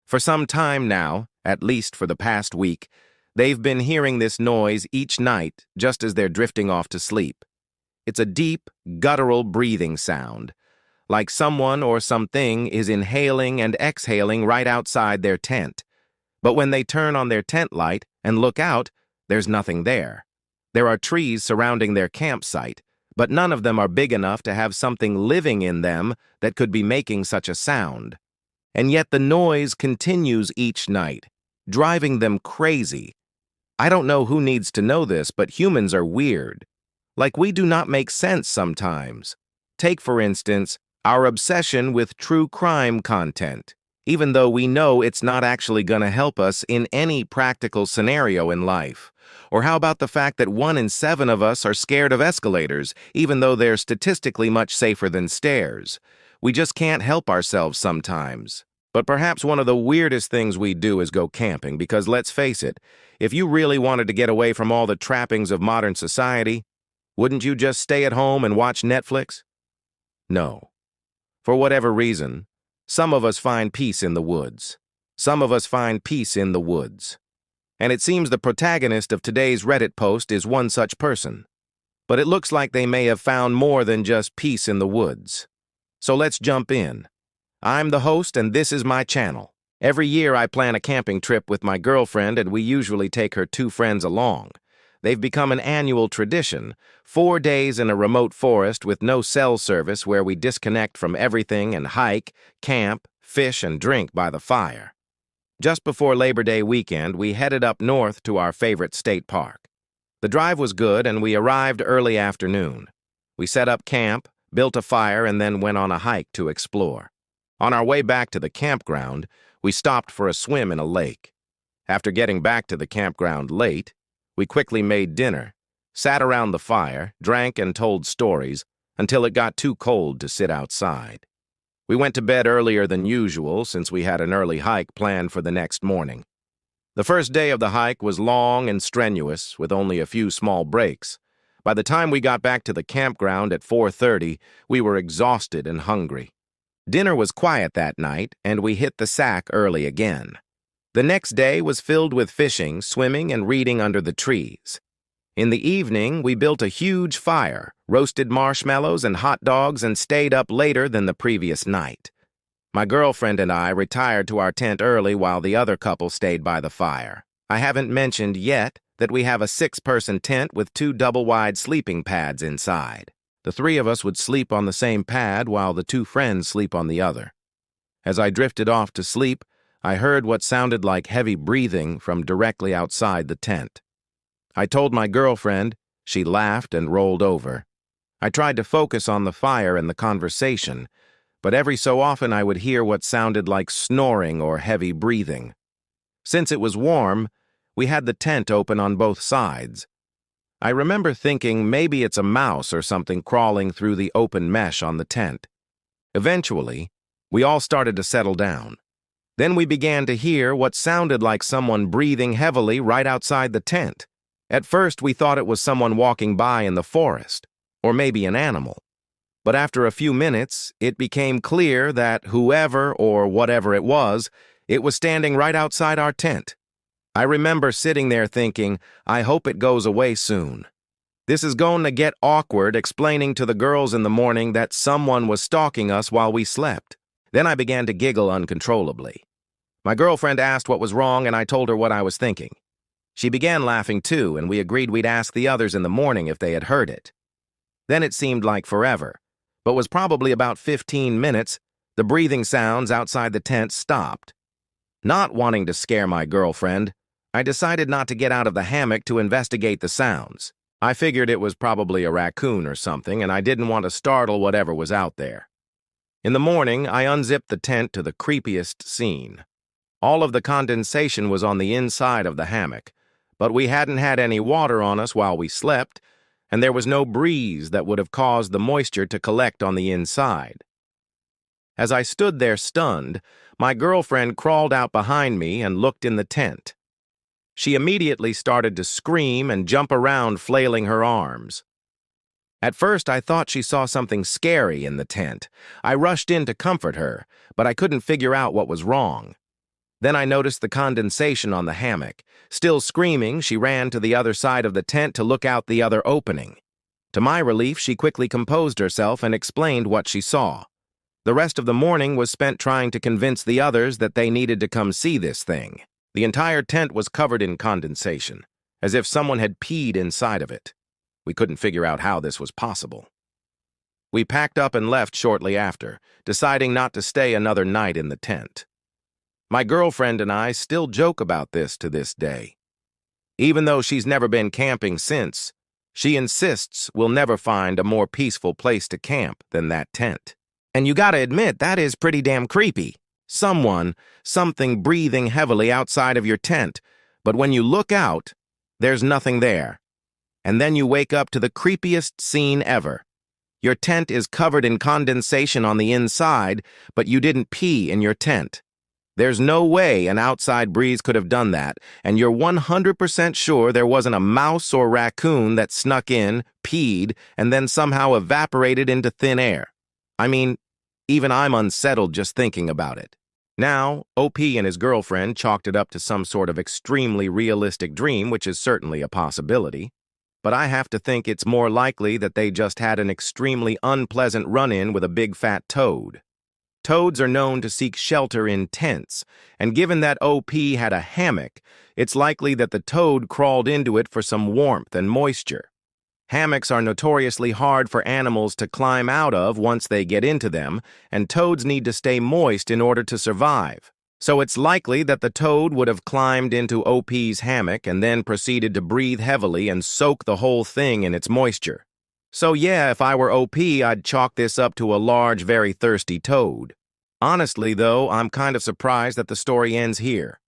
For some time now, at least for the past week, they've been hearing this noise each night just as they're drifting off to sleep. It's a deep, guttural breathing sound, like someone or something is inhaling and exhaling right outside their tent. But when they turn on their tent light and look out, there's nothing there. There are trees surrounding their campsite, but none of them are big enough to have something living in them that could be making such a sound. And yet the noise continues each night, driving them crazy. I don't know who needs to know this, but humans are weird. Like we do not make sense sometimes. Take, for instance, our obsession with true crime content, even though we know it's not actually going to help us in any practical scenario in life. Or how about the fact that 1 in 7 of us are scared of escalators, even though they're statistically much safer than stairs? We just can't help ourselves sometimes. But perhaps one of the weirdest things we do is go camping, because let's face it, if you really wanted to get away from all the trappings of modern society, wouldn't you just stay at home and watch Netflix? No. For whatever reason, some of us find peace in the woods. Some of us find peace in the woods. And it seems the protagonist of today's Reddit post is one such person. But it looks like they may have found more than just peace in the woods. So let's jump in. I'm the host, and this is my channel. Every year I plan a camping trip with my girlfriend, and we usually take her 2 friends along. They've become an annual tradition, 4 days in a remote forest with no cell service where we disconnect from everything and hike, camp, fish, and drink by the fire. Just before Labor Day weekend, we headed up north to our favorite state park. The drive was good, and we arrived early afternoon. We set up camp, built a fire, and then went on a hike to explore. On our way back to the campground, we stopped for a swim in a lake. After getting back to the campground late, we quickly made dinner, sat around the fire, drank and told stories until it got too cold to sit outside. We went to bed earlier than usual since we had an early hike planned for the next morning. The first day of the hike was long and strenuous with only a few small breaks. By the time we got back to the campground at 4:30, we were exhausted and hungry. Dinner was quiet that night, and we hit the sack early again. The next day was filled with fishing, swimming, and reading under the trees. In the evening, we built a huge fire, roasted marshmallows and hot dogs, and stayed up later than the previous night. My girlfriend and I retired to our tent early while the other couple stayed by the fire. I haven't mentioned yet that we have a 6-person tent with 2 double-wide sleeping pads inside. The 3 of us would sleep on the same pad while the 2 friends sleep on the other. As I drifted off to sleep, I heard what sounded like heavy breathing from directly outside the tent. I told my girlfriend. She laughed and rolled over. I tried to focus on the fire and the conversation, but every so often I would hear what sounded like snoring or heavy breathing. Since it was warm, we had the tent open on both sides. I remember thinking maybe it's a mouse or something crawling through the open mesh on the tent. Eventually, we all started to settle down. Then we began to hear what sounded like someone breathing heavily right outside the tent. At first, we thought it was someone walking by in the forest, or maybe an animal. But after a few minutes, it became clear that whoever or whatever it was standing right outside our tent. I remember sitting there thinking, I hope it goes away soon. This is going to get awkward explaining to the girls in the morning that someone was stalking us while we slept. Then I began to giggle uncontrollably. My girlfriend asked what was wrong, and I told her what I was thinking. She began laughing too, and we agreed we'd ask the others in the morning if they had heard it. Then it seemed like forever, but was probably about 15 minutes, the breathing sounds outside the tent stopped. Not wanting to scare my girlfriend, I decided not to get out of the hammock to investigate the sounds. I figured it was probably a raccoon or something, and I didn't want to startle whatever was out there. In the morning, I unzipped the tent to the creepiest scene. All of the condensation was on the inside of the hammock, but we hadn't had any water on us while we slept, and there was no breeze that would have caused the moisture to collect on the inside. As I stood there stunned, my girlfriend crawled out behind me and looked in the tent. She immediately started to scream and jump around, flailing her arms. At first, I thought she saw something scary in the tent. I rushed in to comfort her, but I couldn't figure out what was wrong. Then I noticed the condensation on the hammock. Still screaming, she ran to the other side of the tent to look out the other opening. To my relief, she quickly composed herself and explained what she saw. The rest of the morning was spent trying to convince the others that they needed to come see this thing. The entire tent was covered in condensation, as if someone had peed inside of it. We couldn't figure out how this was possible. We packed up and left shortly after, deciding not to stay another night in the tent. My girlfriend and I still joke about this to this day. Even though she's never been camping since, she insists we'll never find a more peaceful place to camp than that tent. And you gotta admit, that is pretty damn creepy. Something breathing heavily outside of your tent, but when you look out, there's nothing there. And then you wake up to the creepiest scene ever. Your tent is covered in condensation on the inside, but you didn't pee in your tent. There's no way an outside breeze could have done that, and you're 100% sure there wasn't a mouse or raccoon that snuck in, peed, and then somehow evaporated into thin air. I mean, even I'm unsettled just thinking about it. Now, OP and his girlfriend chalked it up to some sort of extremely realistic dream, which is certainly a possibility. But I have to think it's more likely that they just had an extremely unpleasant run-in with a big fat toad. Toads are known to seek shelter in tents, and given that OP had a hammock, it's likely that the toad crawled into it for some warmth and moisture. Hammocks are notoriously hard for animals to climb out of once they get into them, and toads need to stay moist in order to survive. So it's likely that the toad would have climbed into OP's hammock and then proceeded to breathe heavily and soak the whole thing in its moisture. So yeah, if I were OP, I'd chalk this up to a large, very thirsty toad. Honestly, though, I'm kind of surprised that the story ends here.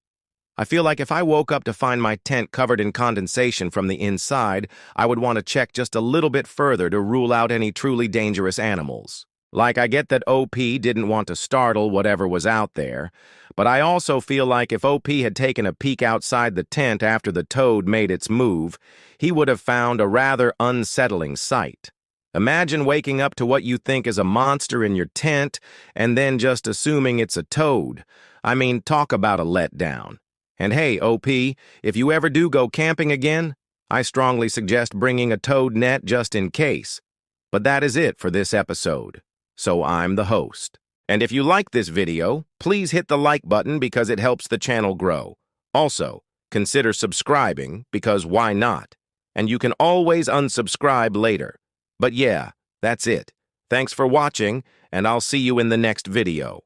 I feel like if I woke up to find my tent covered in condensation from the inside, I would want to check just a little bit further to rule out any truly dangerous animals. Like, I get that OP didn't want to startle whatever was out there, but I also feel like if OP had taken a peek outside the tent after the toad made its move, he would have found a rather unsettling sight. Imagine waking up to what you think is a monster in your tent and then just assuming it's a toad. I mean, talk about a letdown. And hey, OP, if you ever do go camping again, I strongly suggest bringing a toad net just in case. But that is it for this episode. So I'm the host. And if you like this video, please hit the like button because it helps the channel grow. Also, consider subscribing because why not? And you can always unsubscribe later. But yeah, that's it. Thanks for watching, and I'll see you in the next video.